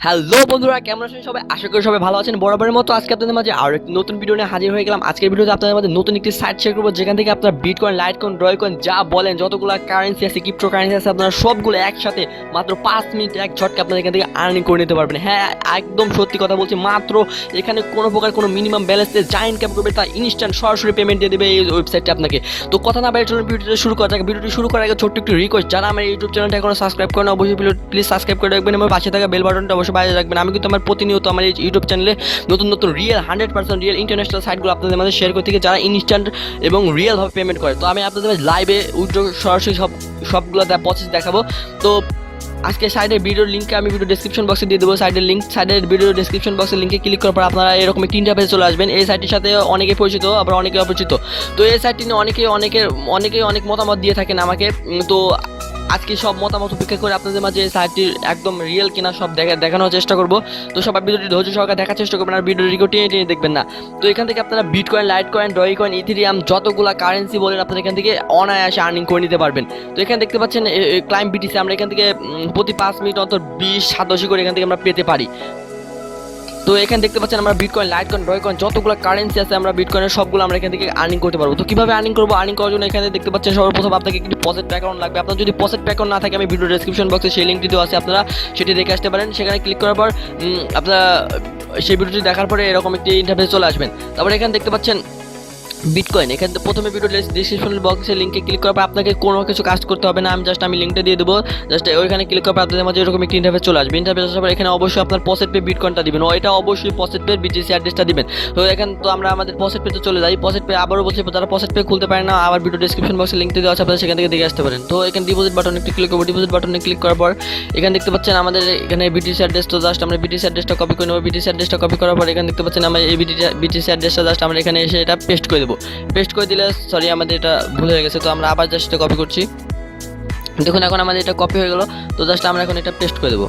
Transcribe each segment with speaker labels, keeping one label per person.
Speaker 1: Hello বন্ধুরা, কেমন আছেন সবাই? আশা করি সবাই ভালো আছেন। বরাবরের মতো আজকে আপনাদের মাঝে আরো একটি নতুন ভিডিও নিয়ে হাজির হয়ে গেলাম। আজকের ভিডিওতে আপনাদের মাঝে নতুন একটি সাইট শেয়ার করবো, যেখান থেকে আপনারা বিটকয়েন, লাইটকয়েন, ড্রয়কয়েন যা বলেন, যতগুলো কারেন্সি আছে, ক্রিপ্টো কারেন্সি আছে, আপনারা সবগুলো একসাথে মাত্র 5 মিনিট এক ঝটকে আপনারা এখান থেকে আর্নিং করে নিতে পারবেন। হ্যাঁ, একদম সত্যি কথা বলছি। মাত্র এখানে কোনো প্রকার কোনো মিনিমাম ব্যালেন্সে যা ইনকাম করবে তা ইনস্ট্যান্ট সরাসরি পেমেন্ট দিয়ে দেবে এই ওয়েবসাইটটি আপনাকে। তো কথা না বাইরে চলুন ভিডিওটি শুরু করা যাক। ভিডিওটি শুরু করার আগে ছোট্ট একটু রিকোয়েস্ট, যারা আমার ইউটিউব চ্যানেলটা এখনো সাবস্ক্রাইব করেন অবশ্যই প্লিজ সাবস্ক্রাইব করে রাখবেন এবং পাশে থাকা বেল বাটনটা অবশ্যই বাজিয়ে রাখবেন। আমি কিন্তু আমার প্রতিনিয়ত আমার এই ইউটিউব চ্যানেলে নতুন নতুন রিয়েল 100% রিয়েল ইন্টারন্যাশনাল সাইটগুলো আপনাদের মাঝে শেয়ার করতে গিয়ে যারা ইনস্ট্যান্ট এবং রিয়েলভাবে পেমেন্ট করে। তো আমি আপনাদের লাইভে উইথড্র সরাসরি সবগুলো প্রসেস দেখাবো। তো আজকে সাইডের ভিডিওর লিঙ্কে আমি ভিডিও ডেসক্রিপশন বক্সে দিয়ে দেবো সাইডের ভিডিও ডেসক্রিপশন বক্সের লিঙ্কে ক্লিক করার পর আপনারা এরকম একটি ইন্টারফেসে চলে আসবেন। এই সাইটটির সাথে অনেকে পরিচিত, আবার অনেকে অপরিচিত। তো এই সাইটটি নিয়ে অনেকেই অনেক মতামত দিয়ে থাকেন আমাকে। তো আজকে সব মতামত উপেক্ষা করে আপনাদের মাঝে এই সাইটটির একদম রিয়েল কিনা সব দেখানোর চেষ্টা করবো। তো সবাই ভিডিওটি ধৈর্য সহকারে দেখার চেষ্টা করবেন, আর ভিডিওটি টেনে দেখবেন না। তো এখান থেকে আপনারা বিটকয়েন, লাইটকয়েন, ড্রয়কয়েন, ইথেরিয়াম যতগুলো কারেন্সি বলেন আপনারা এখান থেকে অনায়াসে আর্নিং করে নিতে পারবেন। তো এখানে দেখতে পাচ্ছেন ক্লাইম বিটিসি আমরা এখান থেকে প্রতি 5 মিনিট অন্তর 20-87 করে এখান থেকে আমরা পেতে পারি। তো এখানে দেখতে পাচ্ছেন আমরা বিটকয়েন, লাইটকয়েন, ড্রয়কয়েন যতগুলো কারেন্সি আছে আমরা বিটকয়েনের সবগুলো আমরা এখান থেকে আর্নিং করতে পারবো। তো কিভাবে আর্নিং করবো? আর্নিং করার জন্য এখানে দেখতে পাচ্ছেন সর্বপ্রথম আপনাকে একটি পসেট অ্যাকাউন্ট লাগবে। আপনার যদি পসেট অ্যাকাউন্ট না থাকে আমি ভিডিও ডেসক্রিপশন বক্সে সেই লিঙ্কটি দেওয়া আছে, আপনারা সেটি দেখে আসতে পারেন। সেখানে ক্লিক করার পর আপনারা সেই ভিডিওটি দেখার পরে এরকম একটি ইন্টারফেসে চলে আসবেন। তারপরে এখানে দেখতে পাচ্ছেন বিটকয়েন। এখানে প্রথমে ভিডিও ডিসক্রিপশন বক্সের লিঙ্কে ক্লিক করার পর আপনাকে কোনো কিছু কাজ করতে হবে না। আমি লিঙ্কটা দিয়ে দেবো। জাস্ট ওইখানে ক্লিক করার পর আপনাদের মাঝে এরকম একটি ইন্টারফেস চলে আসবে। ইন্টারফেস আসার পর এখানে অবশ্যই আপনার পসেট পে বিটকয়েনটা দিবেন, এটা অবশ্যই পসেট পে BTC অ্যাড্রেসটা দিবেন। তো এখানে তো আমরা আমাদের পসেট পেতে চলে যাই। পসেট পে আবারও বলছি, যারা পসেট পে খুলতে পারেন না, আবার ভিডিও ডিসক্রিপশন বক্সে লিঙ্কটা দেওয়া আছে, আপনারা সেখান থেকে দেখে আসতে পারেন। তো এখানে ডিপোজিট বাটনে ক্লিক করবো। ডিপোজিট বাটনে ক্লিক করার পর এখানে দেখতে পাচ্ছেন আমাদের এখানে BTC অ্যাড্রেস। তো জাস্ট আমরা BTC অ্যাড্রেসটা কপি করে নেবো। BTC অ্যাড্রেসটা কপি করার পর এখানে দেখতে পাচ্ছেন আমরা এই BTC অ্যাড্রেসটা জাস্ট আমরা এখানে এসে এটা পেস্ট করে দেবো। পেস্ট করে দিলে সরি আমাদের এটা ভুল হয়ে গেছে, তো আমরা আবার জাস্ট এটা কপি করছি। দেখুন এখন আমাদের এটা কপি হয়ে গেল। তো জাস্ট আমরা এখন এটা পেস্ট করে দেবো।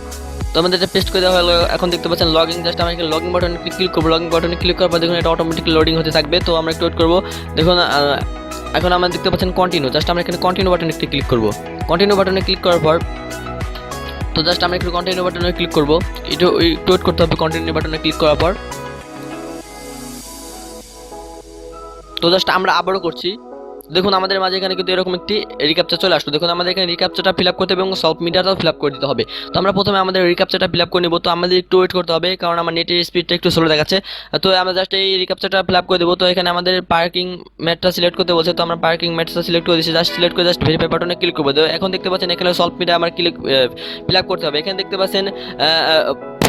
Speaker 1: তো আমাদের এটা পেস্ট করে দেওয়া হলো। এখন দেখতে পাচ্ছেন লগইন। জাস্ট আমরা এখানে লগইন বাটনে ক্লিক করবো। লগইন বাটনে ক্লিক করার পর দেখুন এটা অটোমেটিক লোডিং হতে থাকবে। তো আমরা একটু ওয়েট করবো। দেখুন এখন আমরা দেখতে পাচ্ছেন কন্টিনিউ। জাস্ট আমরা এখানে কন্টিনিউ বাটনে একটু ক্লিক করবো। কন্টিনিউ বাটনে ক্লিক করার পর তো জাস্ট আমরা একটু কন্টিনিউ বাটনে ক্লিক করবো। একটু ওয়েট করতে হবে কন্টিনিউ বাটনে ক্লিক করার পর। তো জাস্ট আমরা আবারও করছি। দেখুন আমাদের মাঝে এখানে কিন্তু এরকম একটি রিক্যাপচা চলে আসলো। দেখুন আমাদের এখানে রিক্যাপচাটা ফিল আপ করতে হবে এবং সলভ মিটারটাও ফিল আপ করে দিতে হবে। তো আমরা প্রথমে আমাদের রিক্যাপচাটা ফিল আপ করে নেবো। তো আমাদের একটু ওয়েট করতে হবে, কারণ আমার নেটের স্পিডটা একটু স্লো দেখাচ্ছে। তো আমরা জাস্ট এই রিক্যাপচাটা ফিল আপ করে দেবো। তো এখানে আমাদের পার্কিং ম্যাটটা সিলেক্ট করতে বলছে। তো আমরা পার্কিং ম্যাটটা সিলেক্ট করে দিচ্ছি। সিলেক্ট করে ভেরিফাই বাটনে ক্লিক করবো। এখন দেখতে পাচ্ছেন এখানে সলভ মিটার আমার ফিল আপ করতে হবে। এখানে দেখতে পাচ্ছেন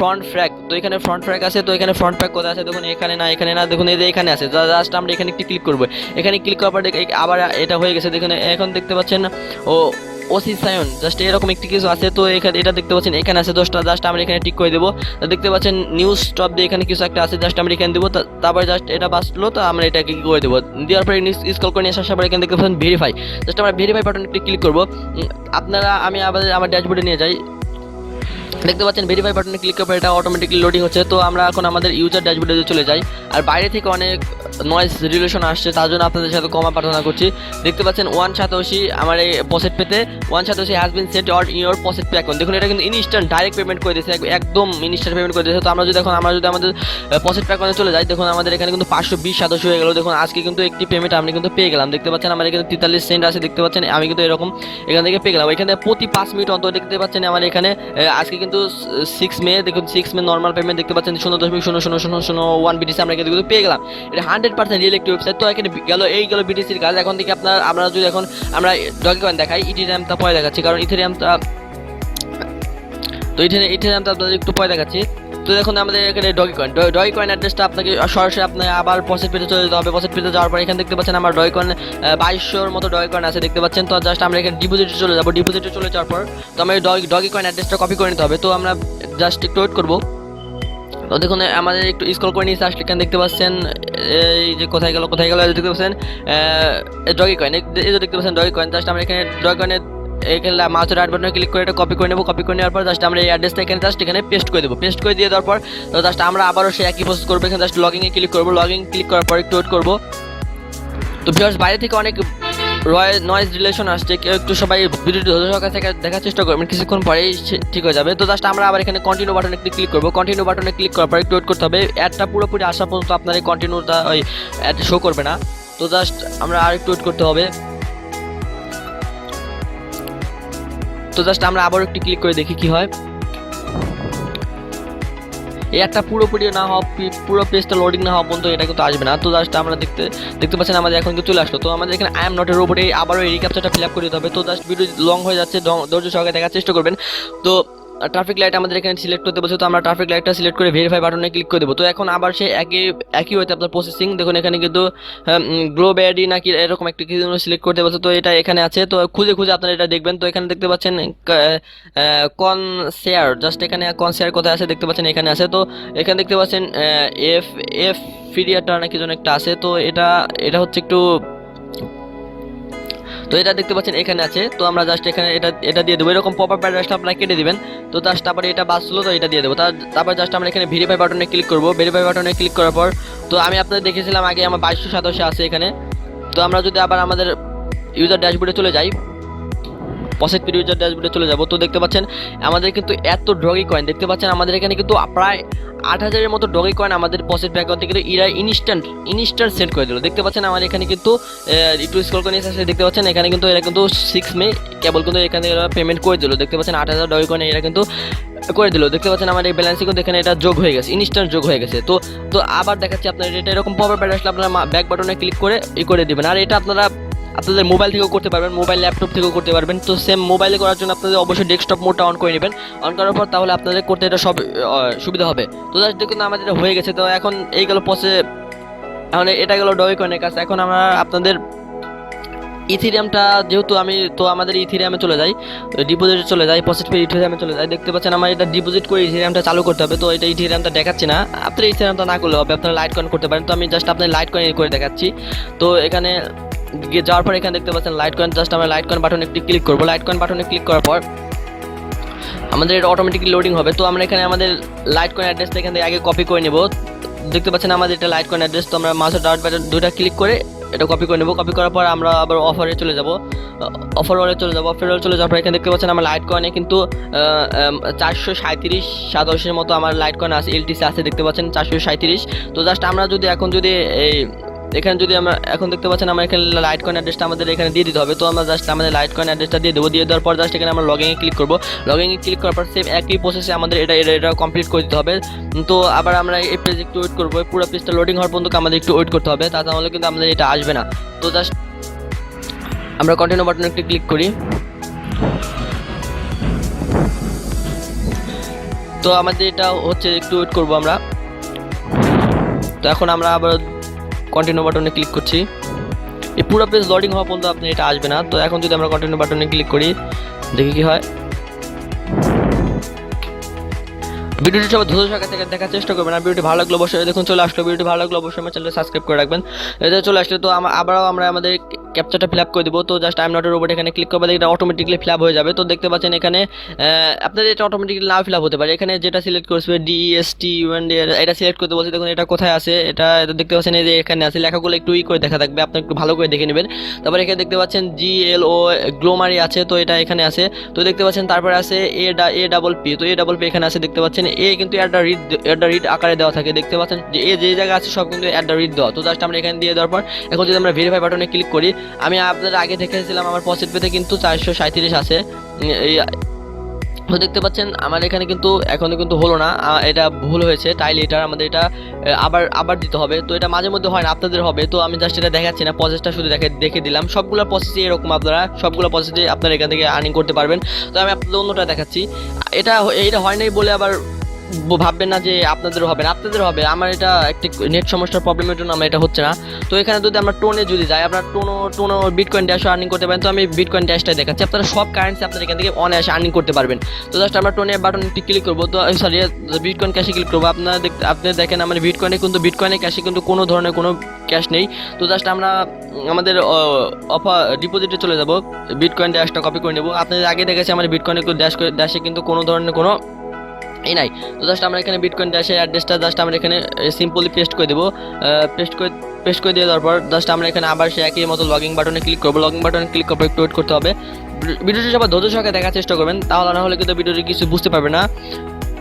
Speaker 1: ফ্রন্ট ফ্র্যাগ। তো এখানে ফ্রন্ট ফ্র্যাগ আছে। তো এখানে ফ্রন্ট ফ্র্যাগ কোথায় আছে দেখুন, এখানে না দেখুন এই যে এখানে আছে। জাস্ট আমরা এখানে একটি ক্লিক করবো। এখানে ক্লিক করার পর আবার এটা হয়ে গেছে। দেখুন এখন দেখতে পাচ্ছেন ওসি সায়ন জাস্ট এরকম একটি কিছু আছে। তো এখানে এটা দেখতে পাচ্ছেন এখানে আছে 10টা। জাস্ট আমরা এখানে টিক করে দেবো। দেখতে পাচ্ছেন নিউজ স্টপ দিয়ে এখানে কিছু একটা আছে, জাস্ট আমরা এখানে দেবো। তারপর জাস্ট এটা বাঁচলো, তো আমরা এটাকে কি করে দেবো। দেওয়ার পরে স্ক্রল করে নিয়ে আসার পরে এখানে দেখতে পাচ্ছেন ভেরিফাই। জাস্ট আমরা ভেরিফাই বাটনে একটি ক্লিক করবো। আমি আবার আমার ড্যাশবোর্ডে নিয়ে যাই। দেখতে পাচ্ছেন ভেরিফাই বাটনে ক্লিক করার পর এটা অটোমেটিকলি লোডিং হচ্ছে। তো আমরা এখন আমাদের ইউজার ড্যাশবোর্ডে চলে যাই। আর বাইরে থেকে অনেক নয়েজ রিলেশন আসছে, তার জন্য আপনাদের সাথে ক্ষমা প্রার্থনা করছি। দেখতে পাচ্ছেন 1 সাতোশি আমার এই পসেট পেতে 1 satoshi has been set or in your faucet pay account. দেখুন এটা কিন্তু ইনস্ট্যান্ট ডাইরেক্ট পেমেন্ট করে দিয়েছে, একদম ইনস্ট্যান্ট পেমেন্ট করে দিয়েছে। তো আমরা যদি আমাদের পসেট পে অ্যাকাউন্টে চলে যাই, দেখুন আমাদের এখানে কিন্তু 520 সাতোশি হয়ে গেল। দেখুন আজকে কিন্তু একটি পেমেন্ট আমি কিন্তু পেয়ে গেলাম। দেখতে পাচ্ছেন আমার এখানে 43 সেন্ট আছে। দেখতে পাচ্ছেন আমি কিন্তু এরকম এখান থেকে পেয়ে গেলাম। এখানে প্রতি 5 মিনিট অন্তর দেখতে পাচ্ছেন আমার এখানে আজকে কিন্তু 6 মে। দেখুন 6 মে নর্মাল পেমেন্ট দেখতে পাচ্ছেন 0.0001 BTC আমরা কিন্তু পেয়ে গেলাম। এটা 100% রিয়েল একটি ওয়েবসাইট। তো এখানে গেল BTCর কাজ। এখন থেকে আমরা যদি এখন আমরা ডগকয়েন দেখাই, ইথেরিয়ামটা পরে দেখাচ্ছি, কারণ ইথেরিয়ামটা আপনাদের একটু পরে দেখাচ্ছি। তো দেখুন আমাদের এখানে ডগকয়েন অ্যাড্রেসটা আপনাকে সরাসরি আপনার আবার পসেট পেতে চলে যেতে হবে। পসেট পেতে যাওয়ার পর এখানে দেখতে পাচ্ছেন আমার ডগকয়েন 2200-র মতো ডগকয়েন আছে দেখতে পাচ্ছেন। তো জাস্ট আমরা এখানে ডিপোজিটে চলে যাবো। ডিপোজিটে চলে যাওয়ার পর তো আমার ডগকয়েন অ্যাড্রেসটা কপি করে নিতে হবে। তো আমরা জাস্ট একটু ওয়েট করবো। তো দেখুন আমাদের একটু স্ক্রল করে নিয়েছে, আসলে এখানে দেখতে পাচ্ছেন এই যে কোথায় গেল দেখতে পাচ্ছেন ডগকয়েন। এই যে দেখতে পাচ্ছেন ডগকয়েন। জাস্ট আমরা এখানে ডগকয়েনের এখানে মাউসের রাইট বাটনে ক্লিক করে এটা কপি করে নেবো। কপি করে নেওয়ার পর জাস্ট আমরা এই অ্যাড্রেসটা এখানে পেস্ট করে দেবো। পেস্ট করে দিয়ে দেওয়ার পর তো জাস্ট আমরা আবারও সেই একই প্রসেস করবো। এখানে জাস্ট লগইনে ক্লিক করবো। লগইন ক্লিক করার পর একটু ওয়েট করবো। তো ভিউয়ার্স বাইরে থেকে অনেক নয়েজ রিলেশন আসছে, কেউ একটু সবাই ভিডিওটি ধৈর্য সহকারে দেখার চেষ্টা করবেন, কিছুক্ষণ পরেই ঠিক হয়ে যাবে। তো জাস্ট আমরা আবার এখানে কন্টিনিউ বাটনে একটি ক্লিক করবো। কন্টিনিউ বাটনে ক্লিক করার পর একটু ওয়েট করতে হবে, অ্যাডটা পুরোপুরি আসা পর্যন্ত আপনার এই কন্টিনিউটা ওই অ্যাড শো করবে না। তো জাস্ট আমরা আর একটু ওয়েট করতে হবে। তো জাস্ট আমরা আবার একটু ক্লিক করে দেখি কি হয়। এই একটা পুরোপুরি না হওয়া, পুরো পেজটা লোডিং না হওয়া পর্যন্ত এটা কিন্তু আসবে না। তো জাস্ট আমরা দেখতে পাচ্ছেন আমাদের এখন কিন্তু চলে আসলো। তো আমাদের এখানে আই এম নট এর উপরে আবারও এই রিক্যাপচারটা ফিল আপ করে দিতে হবে। তো জাস্ট ভিডিও লং হয়ে যাচ্ছে, ধৈর্য সহকারে দেখার চেষ্টা করবেন। তো ট্রাফিক লাইট আমাদের এখানে সিলেক্ট করতে বলছে, তো আমরা ট্রাফিক লাইটটা সিলেক্ট করে ভেরিফাই বাটনে ক্লিক করে দেবো। তো এখন আবার সে একই হইতে আপনার প্রসেসিং দেখুন, এখানে কিন্তু গ্লো ব্যাডি নাকি এরকম একটা কিছু সিলেক্ট করতে বলছে। তো এটা এখানে আছে, তো খুঁজে আপনারা এটা দেখবেন। তো এখানে দেখতে পাচ্ছেন কন শেয়ার, জাস্ট এখানে কন শেয়ার কোথায় আছে দেখতে পাচ্ছেন, এখানে আছে। তো এখানে দেখতে পাচ্ছেন এফ এফ ফিরিয়াটা নাকি যেন একটা আছে। তো এটা হচ্ছে একটু, তো এটা দেখতে পাচ্ছেন এখানে আছে। তো আমরা জাস্ট এখানে এটা দিয়ে দেবো, এরকম পপ আপ অ্যাড্রেসটা আপনারা কেটে দিবেন। তো জাস্ট তারপরে এটা বাসলো, তো এটা দিয়ে দেবো। তারপর জাস্ট আমরা এখানে ভেরিফাই বাটনে ক্লিক করবো। ভেরিফাই বাটনে ক্লিক করার পর, তো আমি আপনাদের দেখেছিলাম আগে আমার 2227 আছে এখানে। তো আমরা যদি আবার আমাদের ইউজার ড্যাশবোর্ডে চলে যাই, পসেট পেড ইউজার ড্যাশবোর্ডে চলে যাব, তো দেখতে পাচ্ছেন আমাদের কিন্তু এত ডগি কয়েন দেখতে পাচ্ছেন আমাদের এখানে কিন্তু প্রায় 8000-এর মতো ডগি কয়েন আমাদের পসেট ব্যাকগ্রাউন্ড থেকে এরা ইনস্ট্যান্ট সেন্ড করে দিল। দেখতে পাচ্ছেন আমার এখানে কিন্তু একটু স্ক্রল করে নিয়ে আসলে দেখতে পাচ্ছেন এখানে কিন্তু এরা কিন্তু 6 মে কেবল কিন্তু এখানে এরা পেমেন্ট করে দিল। দেখতে পাচ্ছেন 8000 ডগি কয়েন এরা কিন্তু করে দিল। দেখতে পাচ্ছেন আমার এই ব্যালেন্সে কিন্তু এখানে এটা যোগ হয়ে গেছে, ইনস্ট্যান্ট যোগ হয়ে গেছে। তো আবার দেখাচ্ছি আপনার এটা এরকম পপ আপ আসলে আপনারা ব্যাক বাটনে ক্লিক করে করে দিবেন। আর এটা আপনারা আপনাদের মোবাইল থেকেও করতে পারবেন, মোবাইল ল্যাপটপ থেকেও করতে পারবেন। তো সেম মোবাইলে করার জন্য আপনাদের অবশ্যই ডেস্কটপ মোডটা অন করে নেবেন। অন করার পর তাহলে আপনাদের করতে এটা সব সুবিধা হবে। তো জাস্ট দেখুন আমাদের এটা হয়ে গেছে। তো এখন এই গেল এখন এটা গেল ডগি কয়েনের কাছে। এখন আমরা আপনাদের ইথিরিয়ামটা যেহেতু আমাদের ইথিরিয়ামে চলে যাই, ডিপোজিটে চলে যাই, পসেট পেড ইথিরিয়ামে চলে যাই। দেখতে পাচ্ছেন আমার এটা ডিপোজিট করে ইথিরিয়ামটা চালু করতে হবে। তো এটা ইথিরিয়ামটা দেখাচ্ছি না, আপনার ইথিরিয়ামটা না করলে হবে, আপনারা লাইট কয়েন করতে পারেন। তো আমি জাস্ট আপনার লাইট কয়েন করে দেখাচ্ছি। তো এখানে যাওয়ার পর এখানে দেখতে পাচ্ছেন লাইট কয়েন, জাস্ট আমরা লাইট কয়েন বাটনে একটি ক্লিক করবো। লাইট কয়েন বাটনে ক্লিক করার পর আমাদের এটা অটোমেটিকলি লোডিং হবে। তো আমরা এখানে আমাদের লাইট কয়েন অ্যাড্রেসটা এখান থেকে আগে কপি করে নেব। দেখতে পাচ্ছেন আমাদের এটা লাইট কয়েন অ্যাড্রেস। তো আমরা মাউসের ডাউন বাটন দুইটা ক্লিক করে এটা কপি করে নেব। কপি করার পর আমরা আবার অফারে চলে যাব, অফার ওয়ালে চলে যাবো। অফার ওয়ালে চলে যাওয়ার পর এখানে দেখতে পাচ্ছেন আমার লাইট কয়েনে কিন্তু 437 মতো আমার লাইট কয়েন আছে, LTC আছে দেখতে পাচ্ছেন 437। তো জাস্ট আমরা যদি এখানে যদি আমরা এখন দেখতে পাচ্ছেন আমার এখানে লাইট কয়েন অ্যাড্রেসটা আমাদের এখানে দিয়ে দিতে হবে। তো আমরা জাস্ট আমাদের লাইট কয়েন অ্যাড্রেসটা দিয়ে দেবো। দিয়ে দেওয়ার পর জাস্ট এখানে আমরা লগইনে ক্লিক করবো। লগইনে ক্লিক করার পর সেম একই প্রসেসে আমাদের এটা কমপ্লিট করে দিতে হবে। তো আবার আমরা এই পেজ একটু ওয়েট করবো, পুরো পেজটা লোডিং হওয়ার পর্যন্ত আমাদের একটু ওয়েট করতে হবে, তাহলে কিন্তু আমাদের এটা আসবে না। তো জাস্ট আমরা কন্টিনিউ বাটনে একটু ক্লিক করি। তো আমাদের এটা হচ্ছে, একটু ওয়েট করবো আমরা। তো এখন আমরা আবার কন্টিনিউ বাটনে ক্লিক করছি। এই পুরো পেজ লোডিং হওয়া পর্যন্ত আপনি এটা আসবে না। তো এখন যদি আমরা কন্টিনিউ বাটনে ক্লিক করি, দেখি কি হয়। ভিডিওটি সবাই ধৈর্য সহকারে দেখার চেষ্টা করবেন। আর ভিডিওটি ভালো লাগলে অবশ্যই দেখুন চলে আসলো। ভিডিওটি ভালো লাগলে অবশ্যই আমার চ্যানেলটা সাবস্ক্রাইব করে রাখবেন। এটা চলে আসলে তো আবারও আমরা আমাদের ক্যাপচারটা ফিল আপ করে দেবো। তো জাস্ট আই এম নট এর উপর এখানে ক্লিক করবো, এটা অটোমেটিকলি ফিল আপ হয়ে যাবে। তো দেখতে পাচ্ছেন এখানে আপনাদের এটা অটোমেটিকলি নাও ফিল আপ হতে পারে। এখানে যেটা সিলেক্ট করবে DEST এটা সিলেক্ট করতে বলছে, দেখুন এটা কোথায় আছে, এটা দেখতে পাচ্ছেন এই যে এখানে আছে, লেখাগুলো একটু করে দেখা থাকবে, আপনি একটু ভালো করে দেখে নেবেন। তারপরে এখানে দেখতে পাচ্ছেন GLO গ্লোমারি আছে, তো এটা এখানে আছে। তো দেখতে পাচ্ছেন তারপরে আছে APP, তো APP এখানে আছে দেখতে পাচ্ছেন। কিন্তু অ্যাডটা রিড আকারে দেওয়া থাকে, দেখতে পাচ্ছেন যে যে জায়গায় আছে সব কিন্তু অ্যাডটা রিড দেওয়া। তো জাস্ট আমরা এখানে দিয়ে দেওয়ার পর এখন যদি আমরা ভেরিফাই বাটনে ক্লিক করি, আমি আপনাদের আগে দেখেছিলাম আমার পসেট পেতে কিন্তু 437 আছে। তো দেখতে পাচ্ছেন আমার এখানে কিন্তু এখনো কিন্তু হলো না, এটা ভুল হয়েছে, তাই লেটার আমাদের এটা আবার দিতে হবে। তো এটা মাঝে মধ্যে হয় না, আপনাদের হবে। তো আমি জাস্ট এটা দেখাচ্ছি না, প্রসেসটা শুধু দেখে দিলাম। সবগুলো প্রসেসই এরকম, আপনারা সবগুলো প্রসেসে আপনারা এখান থেকে আর্নিং করতে পারবেন। তো আমি আপনাদের অন্যটা দেখাচ্ছি। এটা হয় নাই বলে আবার ভাববেন না যে আপনাদেরও হবে না, আপনাদের হবে। আমার এটা একটি নেট সমস্যার প্রবলেমের জন্য আমার এটা হচ্ছে না। তো এখানে যদি আমরা টোনে যদি যাই, আপনার টোনো বিটকয়েন ড্যাশও আর্নিং করতে পারেন। তো আমি বিটকয়েন ড্যাশটাই দেখাচ্ছি, আপনারা সব কারেন্সি আপনারা এখান থেকে অনায়াসে আর্নিং করতে পারবেন। তো জাস্ট আমরা টোনে বাটনটি ক্লিক করবো, তো সরি বিটকয়েন ক্যাশে ক্লিক করবো। আপনি দেখেন আমার বিটকয়েনে ক্যাশে কিন্তু কোনো ধরনের কোনো ক্যাশ নেই। তো জাস্ট আমরা আমাদের ডিপোজিটে চলে যাব, বিটকয়েন ড্যাশটা কপি করে নেব। আপনাদের আগে দেখেছি আমার বিটকয়েনে ড্যাশে কিন্তু কোনো ধরনের কোনো এই নাই। তো জাস্ট আমরা এখানে বিটকয়েন ড্যাশের অ্যাড্রেসটা জাস্ট আমরা এখানে সিম্পলি পেস্ট করে দেবো। পেস্ট করে পেস্ট করে দিয়ে দেওয়ার পর জাস্ট আমরা এখানে আবার সে একই মতো লগইন বাটনে ক্লিক করবো। লগইন বাটনে ক্লিক করবো, একটু ওয়েট করতে হবে। ভিডিওটি সবাই ধৈর্য সহকারে দেখার চেষ্টা করবেন, তাহলে না হলে কিন্তু ভিডিওটি কিছু বুঝতে পারবে না।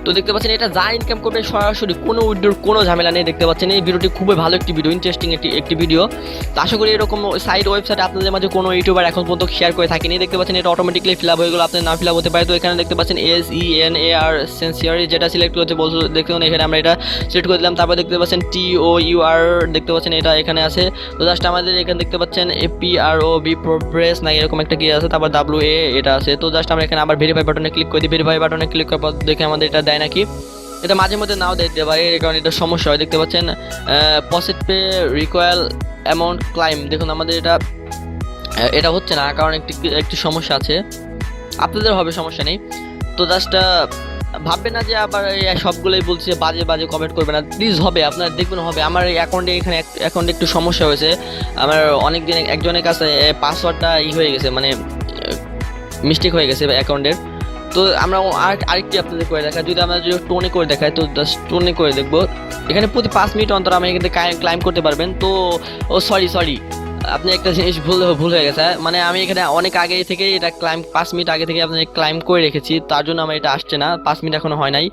Speaker 1: তো দেখতে পাচ্ছেন এটা যা ইনকাম করবে সরাসরি, কোনো উইড্রোর কোনো ঝামেলা নেই। দেখতে পাচ্ছেন এই ভিডিওটি খুবই ভালো একটি ভিডিও, ইন্টারেস্টিং একটি ভিডিও। তো আশা করি এরকম সাইট ওয়েবসাইট আপনাদের মাঝে কোনো ইউটিউবার এখন পর্যন্ত শেয়ার করে থাকেনি। দেখতে পাচ্ছেন এটা অটোমেটিকলি ফিল আপ হয়ে গেলো, আপনার না ফিল আপ হতে পারে। তো এখানে দেখতে পাচ্ছেন SENAR সেন্সিয়ারি যেটা সিলেক্ট করতে বলছো, দেখতে পাচ্ছেন এখানে আমরা এটা সিলেক্ট করে দিলাম। তারপর দেখতে পাচ্ছেন TOUR দেখতে পাচ্ছেন এটা এখানে আছে। তো জাস্ট আমাদের এখানে দেখতে পাচ্ছেন PROB প্রোগ্রেস না এরকম একটা কি আছে, তারপর WA এটা আছে। তো জাস্ট আমরা এখানে আবার ভেরিফাই বাটনে ক্লিক করে দিই। ভেরিফাই বাটনে ক্লিক করার পর দেখে আমাদের এটা দেয় নাকি, এটা মাঝে মধ্যে নাও দিতে পারে, এই কারণে এটা সমস্যা হয়। দেখতে পাচ্ছেন পসিট পে রিকোয়াল অ্যামাউন্ট ক্লাইম, দেখুন আমাদের এটা হচ্ছে না, কারণ একটি সমস্যা আছে, আপনাদের হবে সমস্যা নেই। তো জাস্ট ভাববে না যে আবার এই সবগুলোই বলছে, বাজে বাজে কমেন্ট করবে না প্লিজ, হবে আপনার দেখবেন হবে। আমার এই অ্যাকাউন্টে একটু সমস্যা হয়েছে, আমার অনেক দিন একজনের কাছে পাসওয়ার্ডটা হয়ে গেছে, মানে মিস্টেক হয়ে গেছে অ্যাকাউন্টের। তো আমরা আরেকটি আপনাদের করে দেখাই, যদি আমরা যদি টোনে করে দেখাই, তো জাস্ট টোনে করে দেখবো। এখানে প্রতি 5 মিনিট অন্তর আমরা এখানে ক্লাইম করতে পারবেন। তো সরি আপনি একটা জিনিস ভুল হয়ে গেছে, মানে আমি এখানে অনেক আগে থেকে এটা 5 মিনিট আগে থেকে আপনাদের ক্লাইম করে রেখেছি, তার জন্য আমার এটা আসছে না, 5 মিনিট এখনো হয় নাই।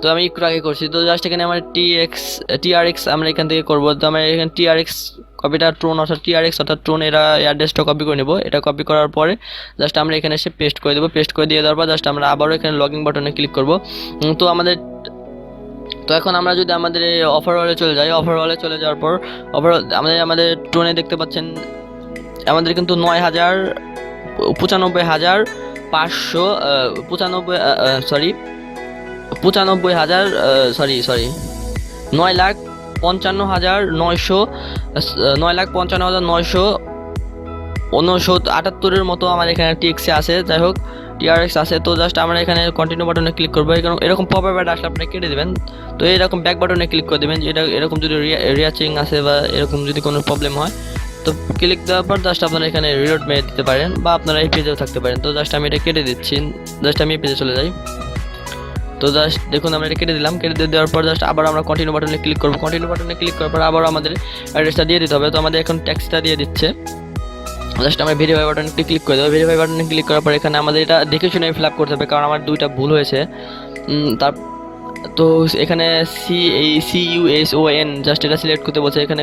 Speaker 1: তো আমি একটু আগে করছি। তো জাস্ট এখানে আমার TRX আমরা এখান থেকে করবো। তো আমরা এখানে TRX কপিটা ট্রোন অর্থাৎ TRX অর্থাৎ ট্রোন এরা অ্যাড্রেসটা কপি করে নেবো। এটা কপি করার পরে জাস্ট আমরা এখানে এসে পেস্ট করে দেবো। পেস্ট করে দিয়ে দেওয়ার পর জাস্ট আমরা আবারও এখানে লগইন বাটনে ক্লিক করবো। তো এখন আমরা যদি আমাদের অফারওয়ালে চলে যাই, অফারওয়ালে চলে যাওয়ার পর আমাদের ট্রোনে দেখতে পাচ্ছেন আমাদের কিন্তু 9,55,958 মতো আমার এখানে TX আছে, যাই হোক TRX আছে। তো জাস্ট আমরা এখানে কন্টিনিউ বাটনে ক্লিক করবো। এরকম পপ আপ আসলে আপনি কেটে দেবেন। তো এরকম ব্যাক বাটনে ক্লিক করে দেবেন, যেটা এরকম যদি রিয়াচিং আছে বা এরকম যদি কোনো প্রবলেম হয়, তো ক্লিক দেওয়ার পর জাস্ট আপনারা এখানে রিলোড মেরে দিতে পারেন, বা আপনারা এই পেজেও থাকতে পারেন। তো জাস্ট আমি এটা কেটে দিচ্ছি, জাস্ট আমি এই পেজে চলে যাই। তো জাস্ট দেখুন আমরা এটা কেটে দিলাম। কেটে দেওয়ার পর জাস্ট আবার আমরা কন্টিনিউ বাটনে ক্লিক করবো। কন্টিনিউ বাটনে ক্লিক করার পর আবার আমাদের অ্যাড্রেসটা দিয়ে দিতে হবে। তো আমাদের এখন ট্যাক্সটা দিয়ে দিচ্ছে। জাস্ট আমরা ভেরিফাই বাটনে ক্লিক করে দেবো। ভেরিফাই বাটনে ক্লিক করার পর এখানে আমাদের এটা দেখে শুনে ফিল আপ করতে হবে, কারণ আমার 2টা ভুল হয়েছে। তো এখানে CUSON জাস্ট এটা সিলেক্ট করতে বলছে, এখানে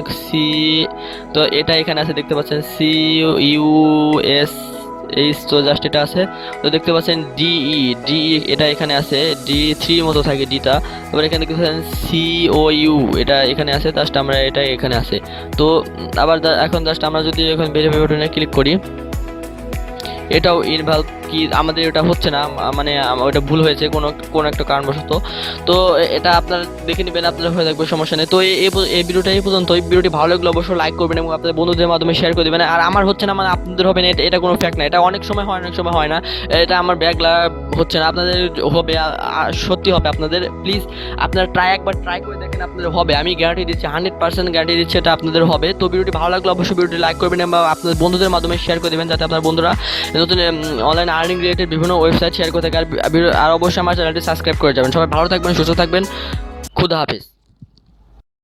Speaker 1: তো এটা এখানে আছে দেখতে পাচ্ছেন CUS। তো জাস্ট এটা আছে। তো দেখতে পাচ্ছেন DE এটা এখানে আছে, D3 মতো থাকে ডিটা। তারপর এখানে দেখতে পাচ্ছেন COU এটা এখানে আছে, জাস্ট আমরা এটা এখানে আছে। তো আবার এখন জাস্ট আমরা যদি এখন ভেরিফাই বাটনে ক্লিক করি, এটাও ইনভলভ কি আমাদের এটা হচ্ছে না, মানে ওটা ভুল হয়েছে কোনো একটা কারণবশত। তো এটা আপনারা দেখে নেবেন, আপনাদের হয়ে থাকবে, সমস্যা নেই। তো এই ভিডিওটা এই পর্যন্ত। এই ভিডিওটি ভালো লাগলে অবশ্যই লাইক করবেন এবং আপনাদের বন্ধুদের মাধ্যমে শেয়ার করে দেবেন। আর আমার হচ্ছে না মানে আপনাদের হবে না, এটা কোনো ফ্যাক্ট না, এটা অনেক সময় হয় অনেক সময় হয় না, এটা আমার ব্যাগলা হচ্ছে না, আপনাদের হবে, সত্যি হবে আপনাদের। প্লিজ আপনারা একবার ট্রাই করে দেখেন, আপনাদের হবে, আমি গ্যারান্টি দিচ্ছি, 100% গ্যারান্টি দিচ্ছি এটা আপনাদের হবে। তো ভিডিওটি ভালো লাগলে অবশ্যই ভিডিওটি লাইক করবেন এবং আপনাদের বন্ধুদের মাধ্যমে শেয়ার করে দেবেন, যাতে আপনার বন্ধুরা নতুন অনলাইন আর্নিং রিলেটেড বিভিন্ন ওয়েবসাইট শেয়ার করে থাকে। আর অবশ্যই আমার চ্যানেলটি সাবস্ক্রাইব করে যাবেন। সবাই ভালো থাকবেন, সুস্থ থাকবেন, খুদা হাফেজ।